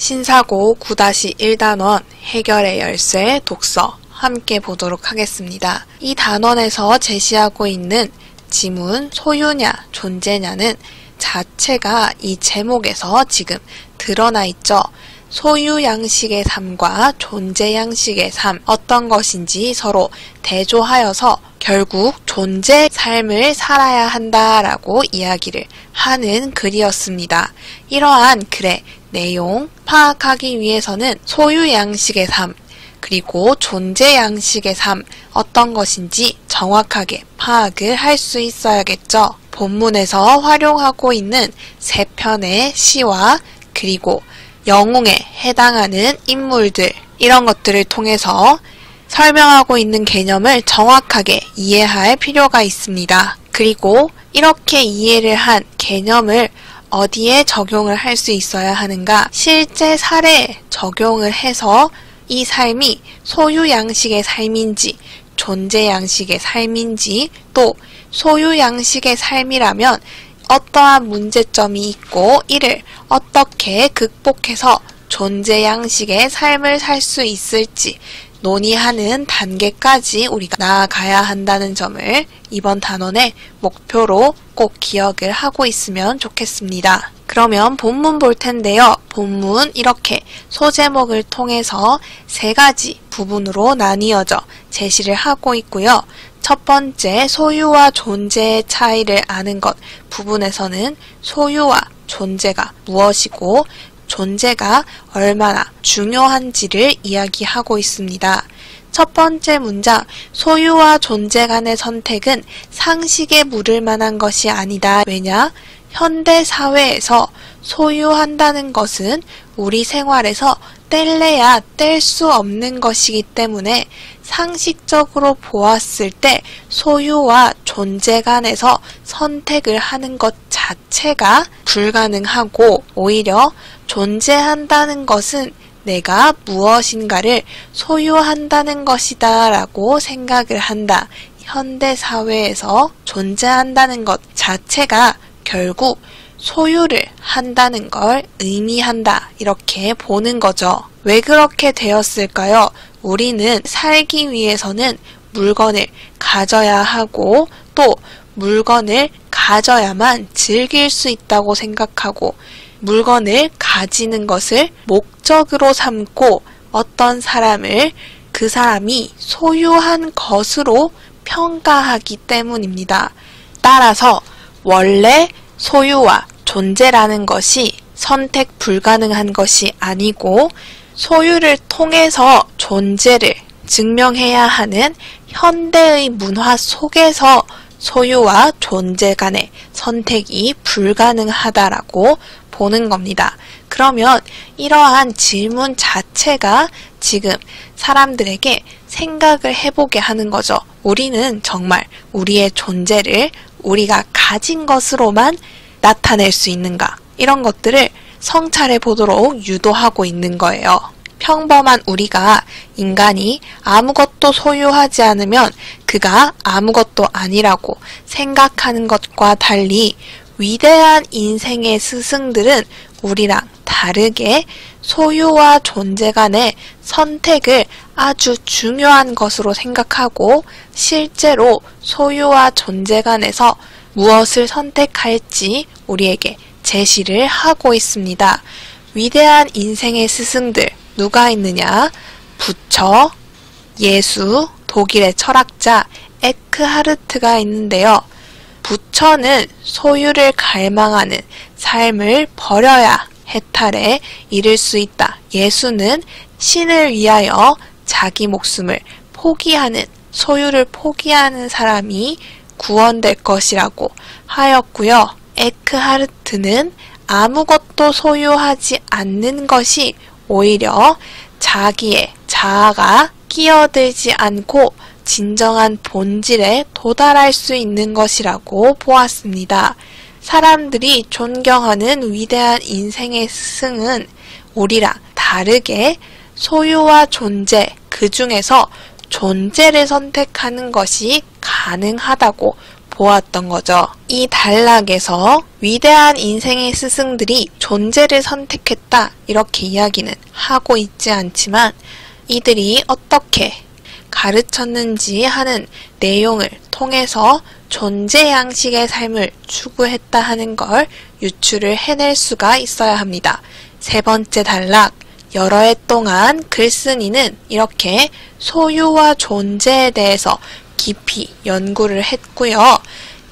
신사고 9-1단원 해결의 열쇠 독서 함께 보도록 하겠습니다. 이 단원에서 제시하고 있는 지문 소유냐 존재냐는 자체가 이 제목에서 지금 드러나 있죠. 소유 양식의 삶과 존재 양식의 삶, 어떤 것인지 서로 대조하여서 결국 존재 삶을 살아야 한다라고 이야기를 하는 글이었습니다. 이러한 글의 내용 파악하기 위해서는 소유 양식의 삶, 그리고 존재 양식의 삶, 어떤 것인지 정확하게 파악을 할 수 있어야겠죠. 본문에서 활용하고 있는 3편의 시와 그리고 영웅에 해당하는 인물들, 이런 것들을 통해서 설명하고 있는 개념을 정확하게 이해할 필요가 있습니다. 그리고 이렇게 이해를 한 개념을 어디에 적용을 할 수 있어야 하는가? 실제 사례에 적용을 해서 이 삶이 소유 양식의 삶인지 존재 양식의 삶인지, 또 소유 양식의 삶이라면 어떠한 문제점이 있고 이를 어떻게 극복해서 존재 양식의 삶을 살 수 있을지 논의하는 단계까지 우리가 나아가야 한다는 점을 이번 단원의 목표로 꼭 기억을 하고 있으면 좋겠습니다. 그러면 본문 볼 텐데요. 본문 이렇게 소제목을 통해서 3가지 부분으로 나뉘어져 제시를 하고 있고요. 첫 번째, 소유와 존재의 차이를 아는 것 부분에서는 소유와 존재가 무엇이고 존재가 얼마나 중요한지를 이야기하고 있습니다. 첫 번째 문장, 소유와 존재 간의 선택은 상식에 물을 만한 것이 아니다. 왜냐? 현대 사회에서 소유한다는 것은 우리 생활에서 뗄래야 뗄 수 없는 것이기 때문에 상식적으로 보았을 때 소유와 존재 간에서 선택을 하는 것 자체가 불가능하고, 오히려 존재한다는 것은 내가 무엇인가를 소유한다는 것이다 라고 생각을 한다. 현대 사회에서 존재한다는 것 자체가 결국 소유를 한다는 걸 의미한다, 이렇게 보는 거죠. 왜 그렇게 되었을까요? 우리는 살기 위해서는 물건을 가져야 하고 또 물건을 가져야만 즐길 수 있다고 생각하고, 물건을 가지는 것을 목적으로 삼고 어떤 사람을 그 사람이 소유한 것으로 평가하기 때문입니다. 따라서 원래 소유와 존재라는 것이 선택 불가능한 것이 아니고 소유를 통해서 존재를 증명해야 하는 현대의 문화 속에서 소유와 존재 간의 선택이 불가능하다라고 보는 겁니다. 그러면 이러한 질문 자체가 지금 사람들에게 생각을 해보게 하는 거죠. 우리는 정말 우리의 존재를 우리가 가진 것으로만 나타낼 수 있는가? 이런 것들을 성찰해 보도록 유도하고 있는 거예요. 평범한 우리가, 인간이 아무것도 소유하지 않으면 그가 아무것도 아니라고 생각하는 것과 달리 위대한 인생의 스승들은 우리랑 다르게 소유와 존재 간의 선택을 아주 중요한 것으로 생각하고 실제로 소유와 존재 간에서 무엇을 선택할지 우리에게 제시를 하고 있습니다. 위대한 인생의 스승들 누가 있느냐? 부처, 예수, 독일의 철학자 에크하르트가 있는데요. 부처는 소유를 갈망하는 삶을 버려야 해탈에 이를 수 있다. 예수는 신을 위하여 자기 목숨을 포기하는, 소유를 포기하는 사람이 구원될 것이라고 하였고요. 에크하르트는 아무것도 소유하지 않는 것이 오히려 자기의 자아가 끼어들지 않고 진정한 본질에 도달할 수 있는 것이라고 보았습니다. 사람들이 존경하는 위대한 인생의 스승은 우리랑 다르게 소유와 존재, 그 중에서 존재를 선택하는 것이 가능하다고 보았던 거죠. 이 단락에서 위대한 인생의 스승들이 존재를 선택했다 이렇게 이야기는 하고 있지 않지만 이들이 어떻게 가르쳤는지 하는 내용을 통해서 존재 양식의 삶을 추구했다 하는 걸 유추를 해낼 수가 있어야 합니다. 세 번째 단락, 여러 해 동안 글쓴이는 이렇게 소유와 존재에 대해서 깊이 연구를 했고요.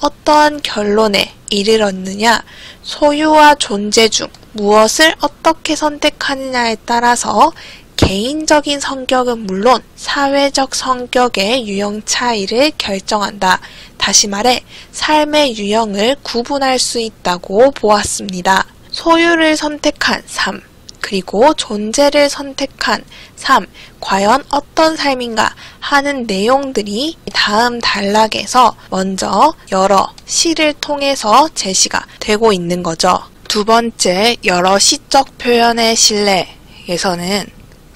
어떠한 결론에 이르렀느냐, 소유와 존재 중 무엇을 어떻게 선택하느냐에 따라서 개인적인 성격은 물론 사회적 성격의 유형 차이를 결정한다. 다시 말해 삶의 유형을 구분할 수 있다고 보았습니다. 소유를 선택한 삶, 그리고 존재를 선택한 삶, 과연 어떤 삶인가 하는 내용들이 다음 단락에서 먼저 여러 시를 통해서 제시가 되고 있는 거죠. 두 번째, 여러 시적 표현의 신뢰에서는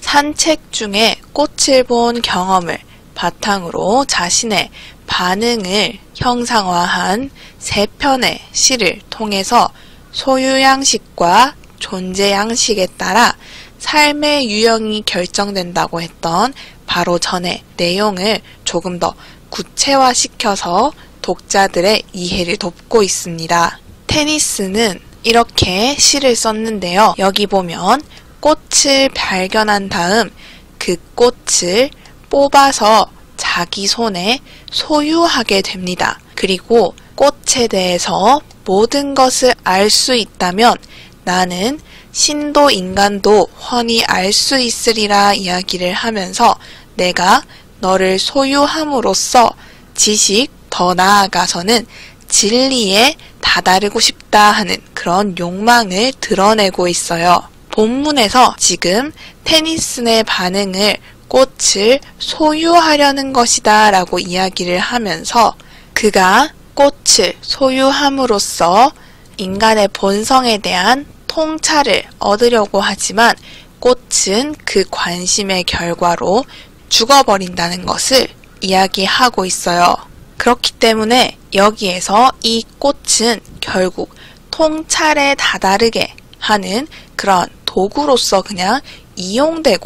산책 중에 꽃을 본 경험을 바탕으로 자신의 반응을 형상화한 세 편의 시를 통해서 소유 양식과 존재 양식에 따라 삶의 유형이 결정된다고 했던 바로 전의 내용을 조금 더 구체화시켜서 독자들의 이해를 돕고 있습니다. 테니스는 이렇게 시를 썼는데요. 여기 보면 꽃을 발견한 다음 그 꽃을 뽑아서 자기 손에 소유하게 됩니다. 그리고 꽃에 대해서 모든 것을 알 수 있다면 나는 신도 인간도 훤히 알 수 있으리라 이야기를 하면서 내가 너를 소유함으로써 지식, 더 나아가서는 진리에 다다르고 싶다 하는 그런 욕망을 드러내고 있어요. 본문에서 지금 테니슨의 반응을 꽃을 소유하려는 것이다 라고 이야기를 하면서 그가 꽃을 소유함으로써 인간의 본성에 대한 통찰을 얻으려고 하지만 꽃은 그 관심의 결과로 죽어버린다는 것을 이야기하고 있어요. 그렇기 때문에 여기에서 이 꽃은 결국 통찰에 다다르게 하는 그런 도구로서 그냥 이용된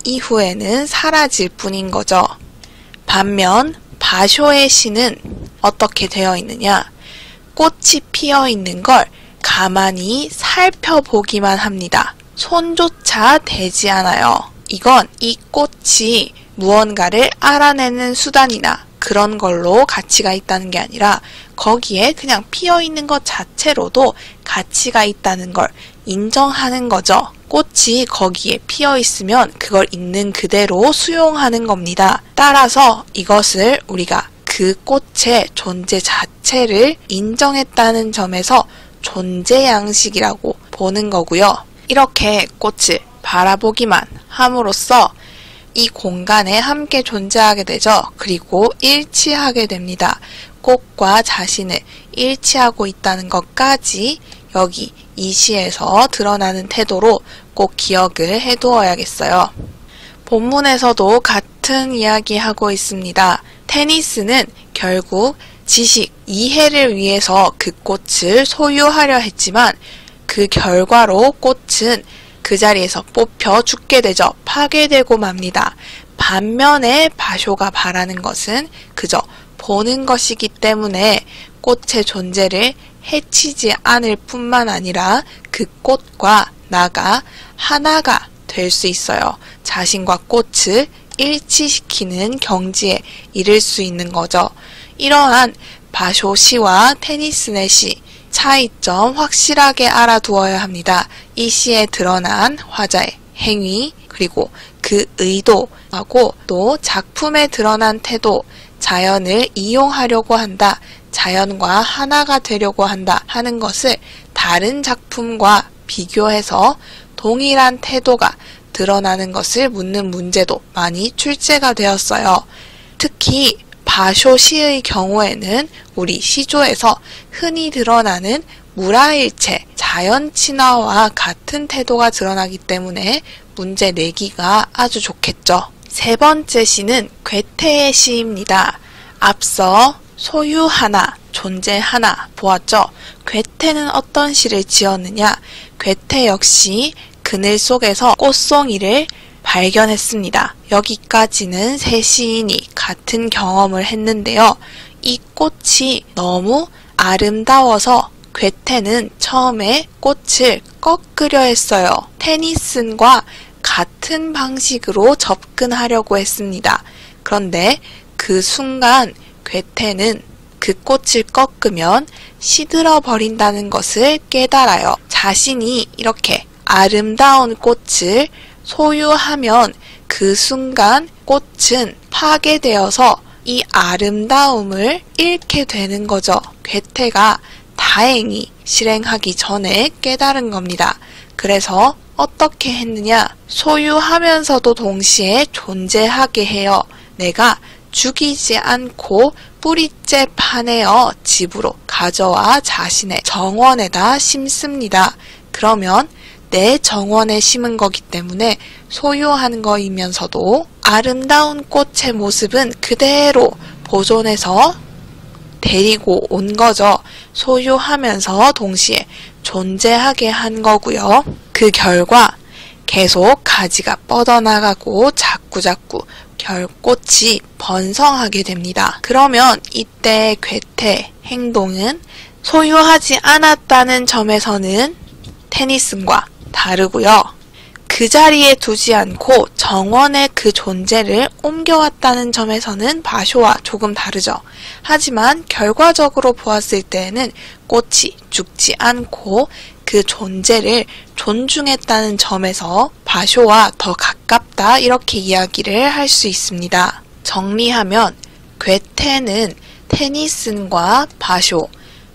이후에는 사라질 뿐인 거죠. 반면 바쇼의 시는 어떻게 되어 있느냐? 꽃이 피어 있는 걸 가만히 살펴보기만 합니다. 손조차 대지 않아요. 이건 이 꽃이 무언가를 알아내는 수단이나 그런 걸로 가치가 있다는 게 아니라 거기에 그냥 피어 있는 것 자체로도 가치가 있다는 걸 인정하는 거죠. 꽃이 거기에 피어 있으면 그걸 있는 그대로 수용하는 겁니다. 따라서 이것을 우리가 그 꽃의 존재 자체를 인정했다는 점에서 존재 양식이라고 보는 거고요. 이렇게 꽃을 바라보기만 함으로써 이 공간에 함께 존재하게 되죠. 그리고 일치하게 됩니다. 꽃과 자신을 일치하고 있다는 것까지 여기 이 시에서 드러나는 태도로 꼭 기억을 해두어야겠어요. 본문에서도 같은 이야기 하고 있습니다. 테니스는 결국 지식, 이해를 위해서 그 꽃을 소유하려 했지만 그 결과로 꽃은 그 자리에서 뽑혀 죽게 되죠. 파괴되고 맙니다. 반면에 바쇼가 바라는 것은 그저 보는 것이기 때문에 꽃의 존재를 해치지 않을 뿐만 아니라 그 꽃과 나가 하나가 될 수 있어요. 자신과 꽃을 일치시키는 경지에 이를 수 있는 거죠. 이러한 바쇼 시와 테니슨의 시, 차이점 확실하게 알아두어야 합니다. 이 시에 드러난 화자의 행위, 그리고 그 의도하고 또 작품에 드러난 태도, 자연을 이용하려고 한다, 자연과 하나가 되려고 한다 하는 것을 다른 작품과 비교해서 동일한 태도가 드러나는 것을 묻는 문제도 많이 출제가 되었어요. 특히 바쇼 시의 경우에는 우리 시조에서 흔히 드러나는 무라일체, 자연 친화와 같은 태도가 드러나기 때문에 문제 내기가 아주 좋겠죠. 세 번째 시는 괴테의 시입니다. 앞서 소유하나, 존재하나 보았죠? 괴테는 어떤 시를 지었느냐? 괴테 역시 그늘 속에서 꽃송이를 발견했습니다. 여기까지는 세 시인이 같은 경험을 했는데요. 이 꽃이 너무 아름다워서 괴테는 처음에 꽃을 꺾으려 했어요. 테니슨과 같은 방식으로 접근하려고 했습니다. 그런데 그 순간 괴테는 그 꽃을 꺾으면 시들어 버린다는 것을 깨달아요. 자신이 이렇게 아름다운 꽃을 소유하면 그 순간 꽃은 파괴되어서 이 아름다움을 잃게 되는 거죠. 괴테가 다행히 실행하기 전에 깨달은 겁니다. 그래서 어떻게 했느냐? 소유하면서도 동시에 존재하게 해요. 내가 죽이지 않고 뿌리째 파내어 집으로 가져와 자신의 정원에다 심습니다. 그러면 내 정원에 심은 거기 때문에 소유하는 거이면서도 아름다운 꽃의 모습은 그대로 보존해서 데리고 온 거죠. 소유하면서 동시에 존재하게 한 거고요. 그 결과 계속 가지가 뻗어나가고 자꾸자꾸 결꽃이 번성하게 됩니다. 그러면 이때 괴테 행동은 소유하지 않았다는 점에서는 테니슨과 다르고요. 그 자리에 두지 않고 정원의 그 존재를 옮겨왔다는 점에서는 바쇼와 조금 다르죠. 하지만 결과적으로 보았을 때에는 꽃이 죽지 않고 그 존재를 존중했다는 점에서 바쇼와 더 가깝다 이렇게 이야기를 할 수 있습니다. 정리하면 괴테는 테니슨과 바쇼,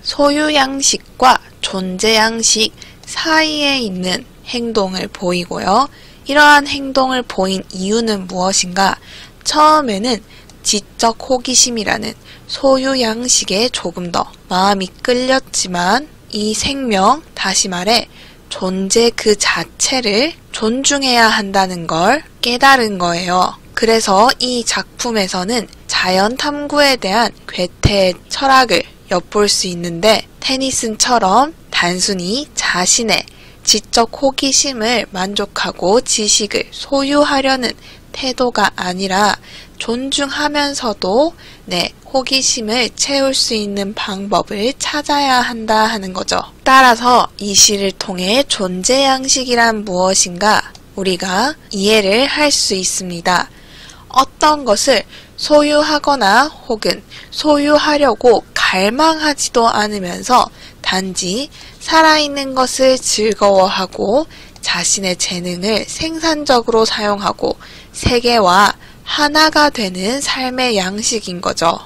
소유양식과 존재양식 사이에 있는 행동을 보이고요. 이러한 행동을 보인 이유는 무엇인가? 처음에는 지적 호기심이라는 소유양식에 조금 더 마음이 끌렸지만 이 생명, 다시 말해 존재 그 자체를 존중해야 한다는 걸 깨달은 거예요. 그래서 이 작품에서는 자연 탐구에 대한 괴테의 철학을 엿볼 수 있는데 테니슨처럼 단순히 자신의 지적 호기심을 만족하고 지식을 소유하려는 태도가 아니라 존중하면서도 내 호기심을 채울 수 있는 방법을 찾아야 한다 하는 거죠. 따라서 이 시를 통해 존재양식이란 무엇인가 우리가 이해를 할 수 있습니다. 어떤 것을 소유하거나 혹은 소유하려고 갈망하지도 않으면서 단지 살아있는 것을 즐거워하고 자신의 재능을 생산적으로 사용하고 세계와 하나가 되는 삶의 양식인 거죠.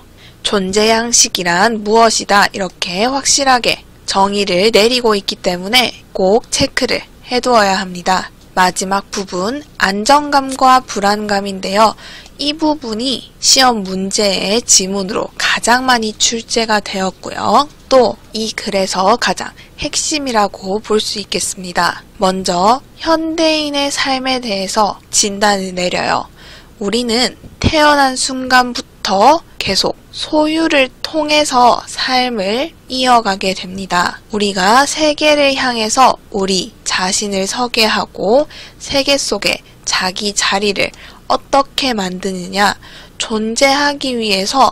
존재 양식이란 무엇이다 이렇게 확실하게 정의를 내리고 있기 때문에 꼭 체크를 해두어야 합니다. 마지막 부분 안정감과 불안감인데요. 이 부분이 시험 문제의 지문으로 가장 많이 출제가 되었고요. 또 이 글에서 가장 핵심이라고 볼 수 있겠습니다. 먼저 현대인의 삶에 대해서 진단을 내려요. 우리는 태어난 순간부터 계속 소유를 통해서 삶을 이어가게 됩니다. 우리가 세계를 향해서 우리 자신을 서게 하고 세계 속에 자기 자리를 어떻게 만드느냐, 존재하기 위해서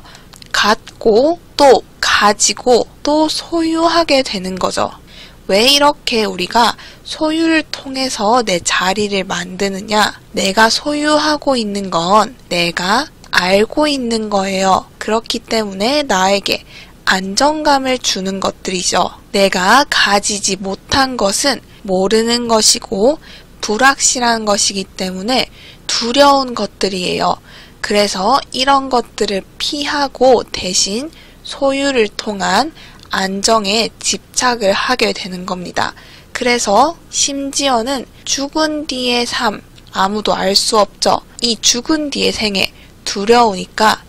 갖고 또 가지고 또 소유하게 되는 거죠. 왜 이렇게 우리가 소유를 통해서 내 자리를 만드느냐? 내가 소유하고 있는 건 내가 알고 있는 거예요. 그렇기 때문에 나에게 안정감을 주는 것들이죠. 내가 가지지 못한 것은 모르는 것이고 불확실한 것이기 때문에 두려운 것들이에요. 그래서 이런 것들을 피하고 대신 소유를 통한 안정에 집착을 하게 되는 겁니다. 그래서 심지어는 죽은 뒤의 삶, 아무도 알 수 없죠. 이 죽은 뒤의 생에 두려우니까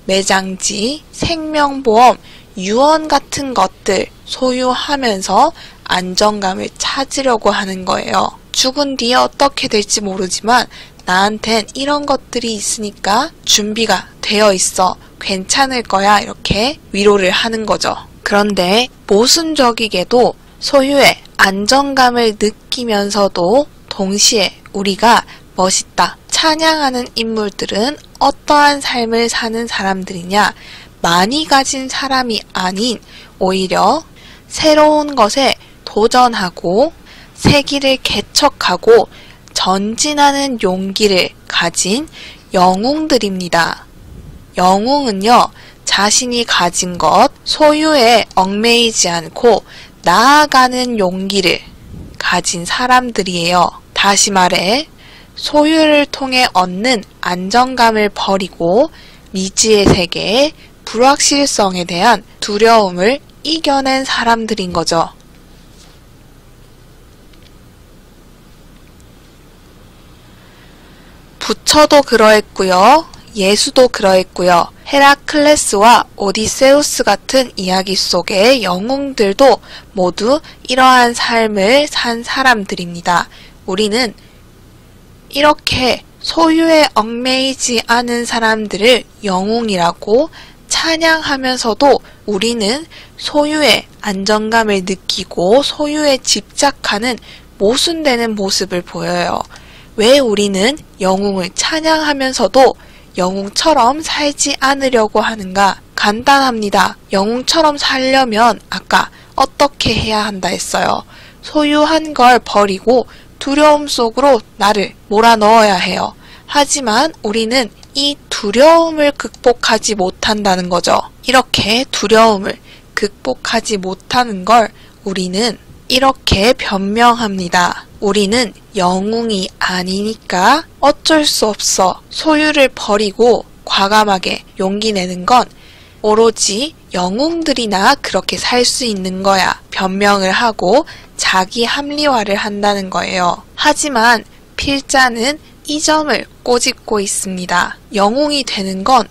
매장지, 생명보험, 유언 같은 것들 소유하면서 안정감을 찾으려고 하는 거예요. 죽은 뒤에 어떻게 될지 모르지만 나한텐 이런 것들이 있으니까 준비가 되어 있어. 괜찮을 거야 이렇게 위로를 하는 거죠. 그런데 모순적이게도 소유의 안정감을 느끼면서도 동시에 우리가 멋있다, 찬양하는 인물들은 어떠한 삶을 사는 사람들이냐? 많이 가진 사람이 아닌 오히려 새로운 것에 도전하고 새 길을 개척하고 전진하는 용기를 가진 영웅들입니다. 영웅은요, 자신이 가진 것, 소유에 얽매이지 않고 나아가는 용기를 가진 사람들이에요. 다시 말해, 소유를 통해 얻는 안정감을 버리고 미지의 세계의 불확실성에 대한 두려움을 이겨낸 사람들인 거죠. 부처도 그러했고요. 예수도 그러했고요. 헤라클레스와 오디세우스 같은 이야기 속의 영웅들도 모두 이러한 삶을 산 사람들입니다. 우리는 이렇게 소유에 얽매이지 않은 사람들을 영웅이라고 찬양하면서도 우리는 소유의 안정감을 느끼고 소유에 집착하는 모순되는 모습을 보여요. 왜 우리는 영웅을 찬양하면서도 영웅처럼 살지 않으려고 하는가? 간단합니다. 영웅처럼 살려면 아까 어떻게 해야 한다 했어요. 소유한 걸 버리고 두려움 속으로 나를 몰아넣어야 해요. 하지만 우리는 이 두려움을 극복하지 못한다는 거죠. 이렇게 두려움을 극복하지 못하는 걸 우리는 이렇게 변명합니다. 우리는 영웅이 아니니까 어쩔 수 없어. 소유를 버리고 과감하게 용기 내는 건 오로지 영웅들이나 그렇게 살 수 있는 거야. 변명을 하고 자기 합리화를 한다는 거예요. 하지만 필자는 이 점을 꼬집고 있습니다. 영웅이 되는 건,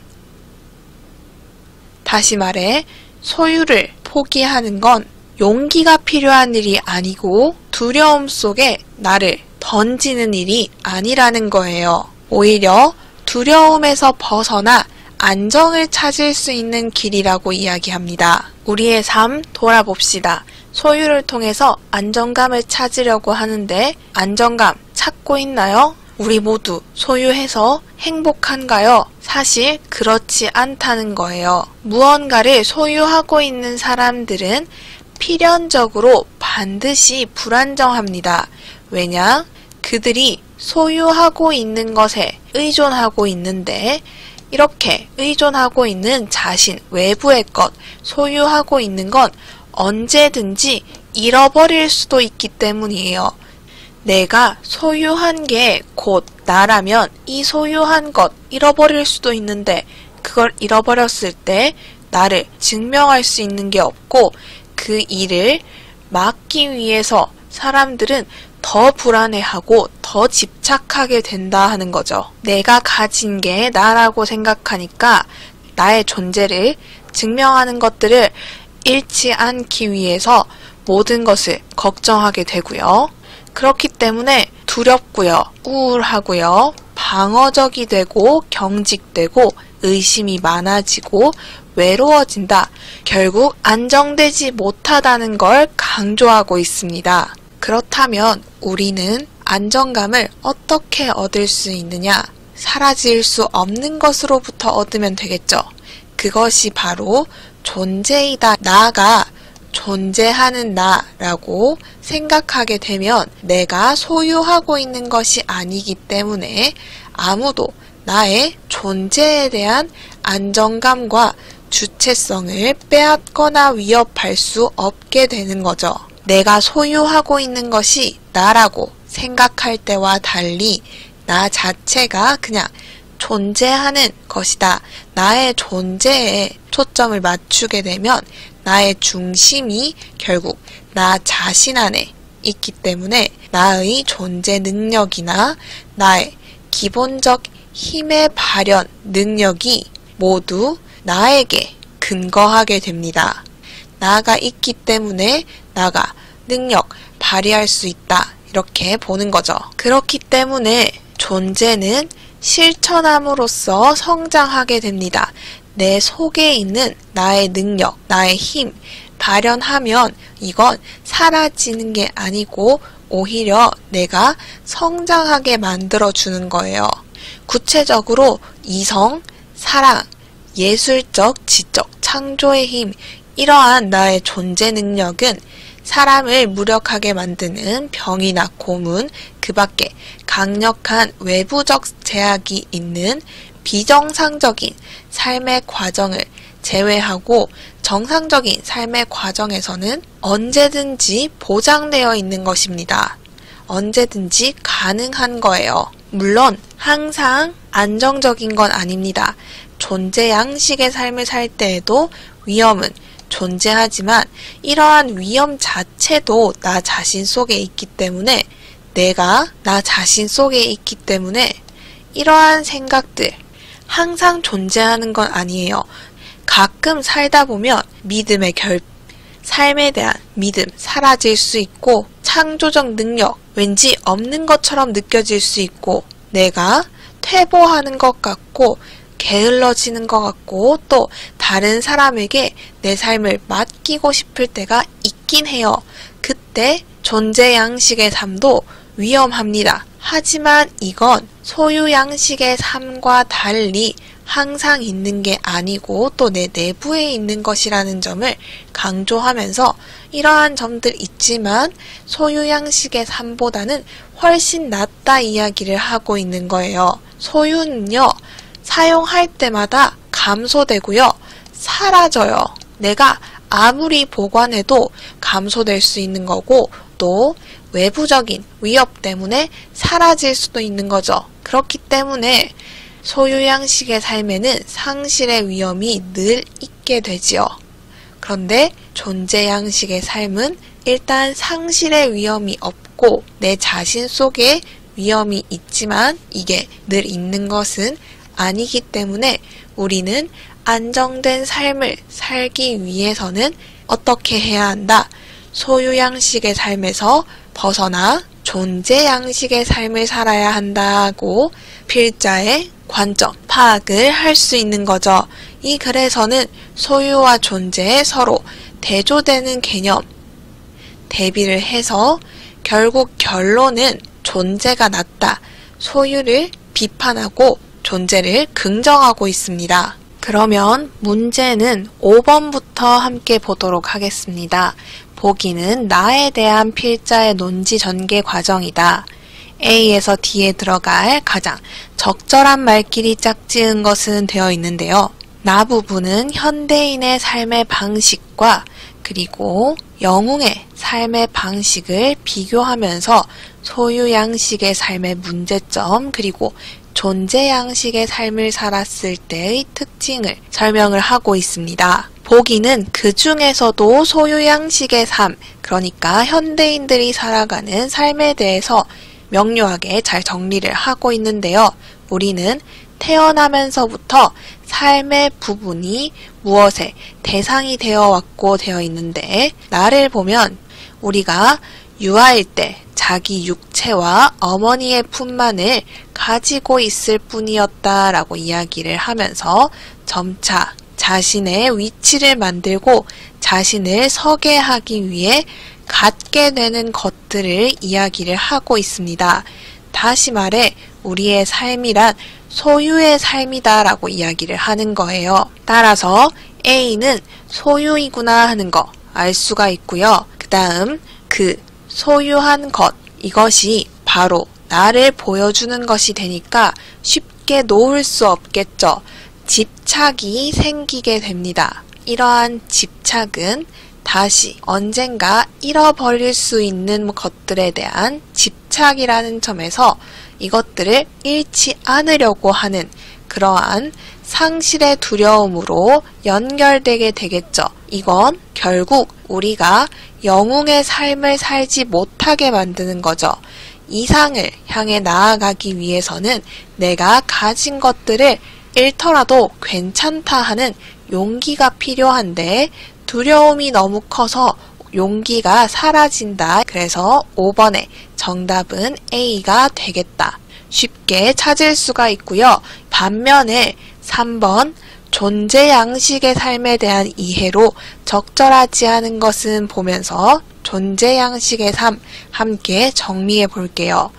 다시 말해 소유를 포기하는 건 용기가 필요한 일이 아니고 두려움 속에 나를 던지는 일이 아니라는 거예요. 오히려 두려움에서 벗어나 안정을 찾을 수 있는 길이라고 이야기합니다. 우리의 삶 돌아봅시다. 소유를 통해서 안정감을 찾으려고 하는데 안정감 찾고 있나요? 우리 모두 소유해서 행복한가요? 사실 그렇지 않다는 거예요. 무언가를 소유하고 있는 사람들은 필연적으로 반드시 불안정합니다. 왜냐? 그들이 소유하고 있는 것에 의존하고 있는데 이렇게 의존하고 있는 자신, 외부의 것, 소유하고 있는 건 언제든지 잃어버릴 수도 있기 때문이에요. 내가 소유한 게 곧 나라면 이 소유한 것 잃어버릴 수도 있는데 그걸 잃어버렸을 때 나를 증명할 수 있는 게 없고 그 일을 막기 위해서 사람들은 더 불안해하고 더 집착하게 된다 하는 거죠. 내가 가진 게 나라고 생각하니까 나의 존재를 증명하는 것들을 잃지 않기 위해서 모든 것을 걱정하게 되고요. 그렇기 때문에 두렵고요, 우울하고요, 방어적이 되고 경직되고 의심이 많아지고 외로워진다. 결국 안정되지 못하다는 걸 강조하고 있습니다. 그렇다면 우리는 안정감을 어떻게 얻을 수 있느냐? 사라질 수 없는 것으로부터 얻으면 되겠죠. 그것이 바로 존재이다. 나가 존재하는 나라고 생각하게 되면 내가 소유하고 있는 것이 아니기 때문에 아무도 나의 존재에 대한 안정감과 주체성을 빼앗거나 위협할 수 없게 되는 거죠. 내가 소유하고 있는 것이 나라고 생각할 때와 달리 나 자체가 그냥 존재하는 것이다. 나의 존재에 초점을 맞추게 되면 나의 중심이 결국 나 자신 안에 있기 때문에 나의 존재 능력이나 나의 기본적 힘의 발현 능력이 모두 나에게 근거하게 됩니다. 나가 있기 때문에 나가 능력 발휘할 수 있다. 이렇게 보는 거죠. 그렇기 때문에 존재는 실천함으로써 성장하게 됩니다. 내 속에 있는 나의 능력, 나의 힘 발현하면 이건 사라지는 게 아니고 오히려 내가 성장하게 만들어주는 거예요. 구체적으로 이성, 사랑, 예술적, 지적, 창조의 힘, 이러한 나의 존재 능력은 사람을 무력하게 만드는 병이나 고문, 그 밖에 강력한 외부적 제약이 있는 비정상적인 삶의 과정을 제외하고 정상적인 삶의 과정에서는 언제든지 보장되어 있는 것입니다. 언제든지 가능한 거예요. 물론 항상 안정적인 건 아닙니다. 존재 양식의 삶을 살 때에도 위험은 존재하지만 이러한 위험 자체도 나 자신 속에 있기 때문에 내가 나 자신 속에 있기 때문에 이러한 생각들 항상 존재하는 건 아니에요. 가끔 살다 보면 믿음의 삶에 대한 믿음 사라질 수 있고 창조적 능력 왠지 없는 것처럼 느껴질 수 있고 내가 퇴보하는 것 같고 게을러지는 것 같고 또 다른 사람에게 내 삶을 맡기고 싶을 때가 있긴 해요. 그때 존재 양식의 삶도 위험합니다. 하지만 이건 소유 양식의 삶과 달리 항상 있는 게 아니고 또 내 내부에 있는 것이라는 점을 강조하면서 이러한 점들 있지만 소유 양식의 삶보다는 훨씬 낫다 이야기를 하고 있는 거예요. 소유는요, 사용할 때마다 감소되고요, 사라져요. 내가 아무리 보관해도 감소될 수 있는 거고 또 외부적인 위협 때문에 사라질 수도 있는 거죠. 그렇기 때문에 소유 양식의 삶에는 상실의 위험이 늘 있게 되지요. 그런데 존재 양식의 삶은 일단 상실의 위험이 없고 내 자신 속에 위험이 있지만 이게 늘 있는 것은 아니기 때문에 우리는 안정된 삶을 살기 위해서는 어떻게 해야 한다? 소유 양식의 삶에서 벗어나 존재 양식의 삶을 살아야 한다고 필자의 관점, 파악을 할 수 있는 거죠. 이 글에서는 소유와 존재에 서로 대조되는 개념, 대비를 해서 결국 결론은 존재가 낫다, 소유를 비판하고 존재를 긍정하고 있습니다. 그러면 문제는 5번부터 함께 보도록 하겠습니다. 보기는 나에 대한 필자의 논지 전개 과정이다. A에서 D에 들어갈 가장 적절한 말끼리 짝지은 것은 되어 있는데요. 나 부분은 현대인의 삶의 방식과 그리고 영웅의 삶의 방식을 비교하면서 소유 양식의 삶의 문제점 그리고 존재 양식의 삶을 살았을 때의 특징을 설명을 하고 있습니다. 보기는 그 중에서도 소유 양식의 삶, 그러니까 현대인들이 살아가는 삶에 대해서 명료하게 잘 정리를 하고 있는데요. 우리는 태어나면서부터 삶의 부분이 무엇의 대상이 되어 왔고 되어 있는데 나를 보면 우리가 유아일 때 자기 육체와 어머니의 품만을 가지고 있을 뿐이었다라고 이야기를 하면서 점차 자신의 위치를 만들고 자신을 서게 하기 위해 갖게 되는 것들을 이야기를 하고 있습니다. 다시 말해 우리의 삶이란 소유의 삶이다 라고 이야기를 하는 거예요. 따라서 A는 소유이구나 하는 거 알 수가 있고요. 그 다음 그 소유한 것, 이것이 바로 나를 보여주는 것이 되니까 쉽게 놓을 수 없겠죠. 집착이 생기게 됩니다. 이러한 집착은 다시 언젠가 잃어버릴 수 있는 것들에 대한 집착이라는 점에서 이것들을 잃지 않으려고 하는 그러한 상실의 두려움으로 연결되게 되겠죠. 이건 결국 우리가 영웅의 삶을 살지 못하게 만드는 거죠. 이상을 향해 나아가기 위해서는 내가 가진 것들을 잃더라도 괜찮다 하는 용기가 필요한데 두려움이 너무 커서 용기가 사라진다. 그래서 5번의 정답은 A가 되겠다. 쉽게 찾을 수가 있고요. 반면에 3번 존재 양식의 삶에 대한 이해로 적절하지 않은 것은 보면서 존재 양식의 삶 함께 정리해 볼게요.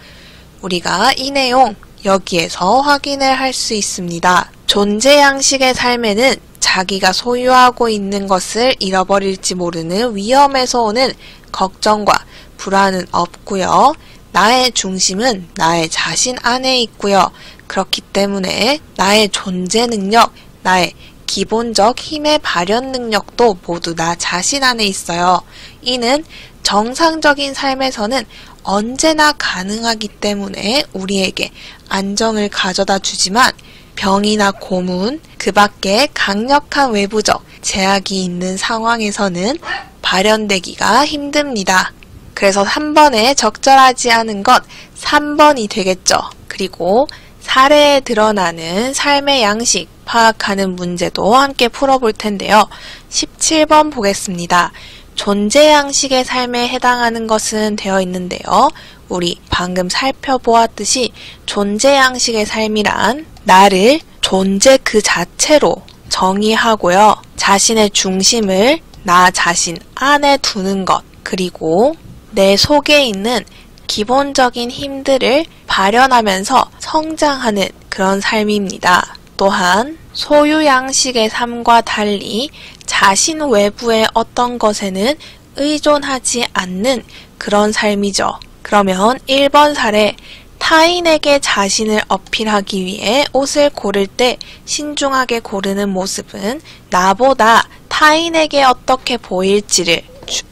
우리가 이 내용 여기에서 확인을 할 수 있습니다. 존재 양식의 삶에는 자기가 소유하고 있는 것을 잃어버릴지 모르는 위험에서 오는 걱정과 불안은 없고요. 나의 중심은 나의 자신 안에 있고요. 그렇기 때문에 나의 존재 능력, 나의 기본적 힘의 발현 능력도 모두 나 자신 안에 있어요. 이는 정상적인 삶에서는 언제나 가능하기 때문에 우리에게 안정을 가져다 주지만 병이나 고문, 그 밖에 강력한 외부적 제약이 있는 상황에서는 발현되기가 힘듭니다. 그래서 3번에 적절하지 않은 것 3번이 되겠죠. 그리고 사례에 드러나는 삶의 양식 파악하는 문제도 함께 풀어볼 텐데요. 17번 보겠습니다. 존재 양식의 삶에 해당하는 것은 되어 있는데요. 우리 방금 살펴보았듯이 존재 양식의 삶이란 나를 존재 그 자체로 정의하고요. 자신의 중심을 나 자신 안에 두는 것, 그리고 내 속에 있는 기본적인 힘들을 발현하면서 성장하는 그런 삶입니다. 또한 소유 양식의 삶과 달리 자신 외부의 어떤 것에는 의존하지 않는 그런 삶이죠. 그러면 1번 사례, 타인에게 자신을 어필하기 위해 옷을 고를 때 신중하게 고르는 모습은 나보다 타인에게 어떻게 보일지를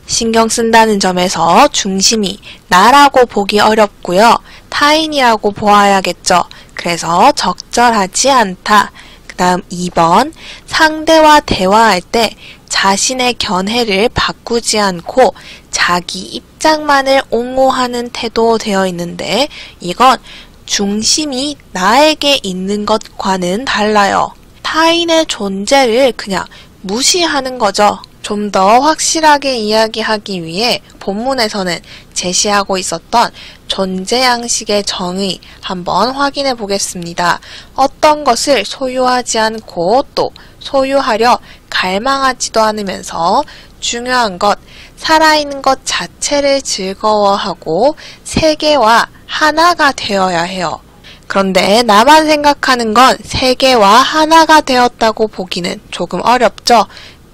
신경 쓴다는 점에서 중심이 나라고 보기 어렵고요. 타인이라고 보아야겠죠. 그래서 적절하지 않다. 그 다음 2번, 상대와 대화할 때 자신의 견해를 바꾸지 않고 자기 입장만을 옹호하는 태도 되어 있는데 이건 중심이 나에게 있는 것과는 달라요. 타인의 존재를 그냥 무시하는 거죠. 좀 더 확실하게 이야기하기 위해 본문에서는 제시하고 있었던 존재 양식의 정의 한번 확인해 보겠습니다. 어떤 것을 소유하지 않고 또 소유하려 갈망하지도 않으면서 중요한 것, 살아있는 것 자체를 즐거워하고 세계와 하나가 되어야 해요. 그런데 나만 생각하는 건 세계와 하나가 되었다고 보기는 조금 어렵죠.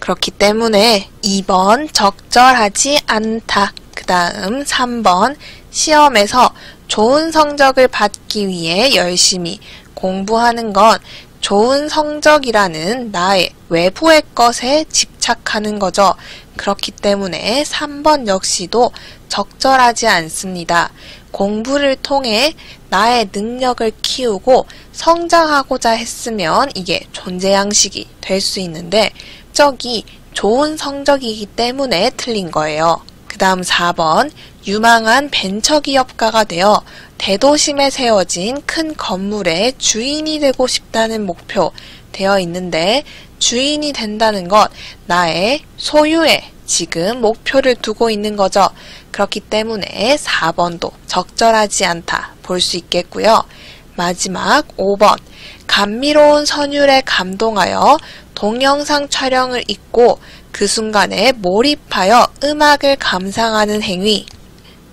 그렇기 때문에 2번 적절하지 않다. 그 다음 3번 시험에서 좋은 성적을 받기 위해 열심히 공부하는 건 좋은 성적이라는 나의 외부의 것에 집착하는 거죠. 그렇기 때문에 3번 역시도 적절하지 않습니다. 공부를 통해 나의 능력을 키우고 성장하고자 했으면 이게 존재 양식이 될 수 있는데 성적이 좋은 성적이기 때문에 틀린 거예요. 그 다음 4번 유망한 벤처기업가가 되어 대도심에 세워진 큰 건물의 주인이 되고 싶다는 목표 되어 있는데 주인이 된다는 것 나의 소유에 지금 목표를 두고 있는 거죠. 그렇기 때문에 4번도 적절하지 않다 볼 수 있겠고요. 마지막 5번 감미로운 선율에 감동하여 동영상 촬영을 잊고 그 순간에 몰입하여 음악을 감상하는 행위.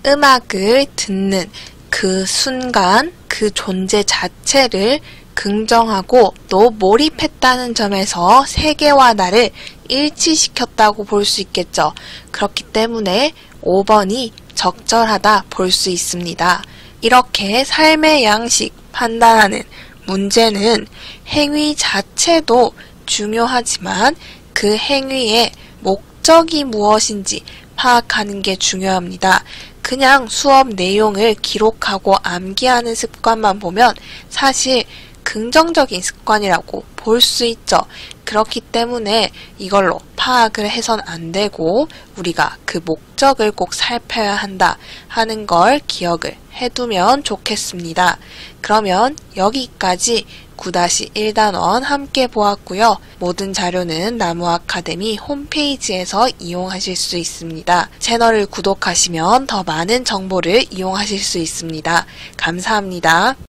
음악을 듣는 그 순간 그 존재 자체를 긍정하고 또 몰입했다는 점에서 세계와 나를 일치시켰다고 볼 수 있겠죠. 그렇기 때문에 5번이 적절하다 볼 수 있습니다. 이렇게 삶의 양식 판단하는 문제는 행위 자체도 중요하지만 그 행위의 목적이 무엇인지 파악하는 게 중요합니다. 그냥 수업 내용을 기록하고 암기하는 습관만 보면 사실 긍정적인 습관이라고 볼 수 있죠. 그렇기 때문에 이걸로 파악을 해선 안 되고 우리가 그 목적을 꼭 살펴야 한다 하는 걸 기억을 해두면 좋겠습니다. 그러면 여기까지 9-1단원 함께 보았고요. 모든 자료는 나무아카데미 홈페이지에서 이용하실 수 있습니다. 채널을 구독하시면 더 많은 정보를 이용하실 수 있습니다. 감사합니다.